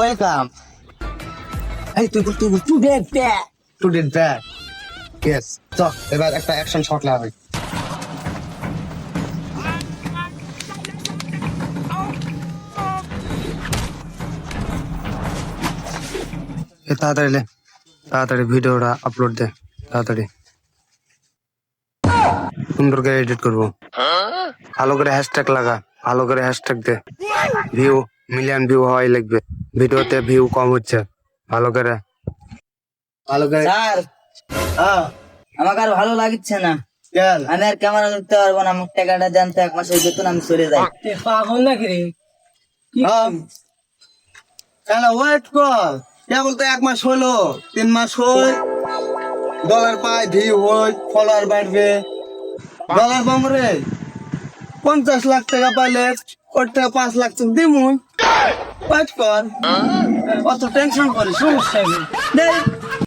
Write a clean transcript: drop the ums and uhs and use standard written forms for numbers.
Welcome. Hey, তুই student back. Yes. So, এবার একটা অ্যাকশন শট লাগবে। তাড়াতাড়ি লে, তাড়াতাড়ি ভিডিওটা আপলোড দে, তাড়াতাড়ি। সুন্দর করে এডিট করবো, ভালো করে হ্যাশট্যাগ লাগা, ভালো করে হ্যাশট্যাগ দে, মিলিয়ন ভিউ হওয়াই লাগবে। ভিডিওতে ভিউ কম হচ্ছে, ভালো করে স্যার হ্যাঁ আমাকে আর ভালো লাগছে না, চল আমি আর ক্যামেরা ধরতে পারবো না। আমার টাকাটা দেন তো, 1 মাসের বেতন আমি চলে যাই। পাগল নাকি রে? কেন ওয়েট কর, কেবল তো 1 মাস হলো, 3 মাস হই, ডলার পাই, ভিউ হই, ফলোয়ার বাড়বে, ডলার বামরে 50 লাখ টাকা পাইলে ওর টাকা 5 লাখ টাকা দিমু। ওয়েট কর, অত টেনশন করিস সমস্যা নেই। দেখ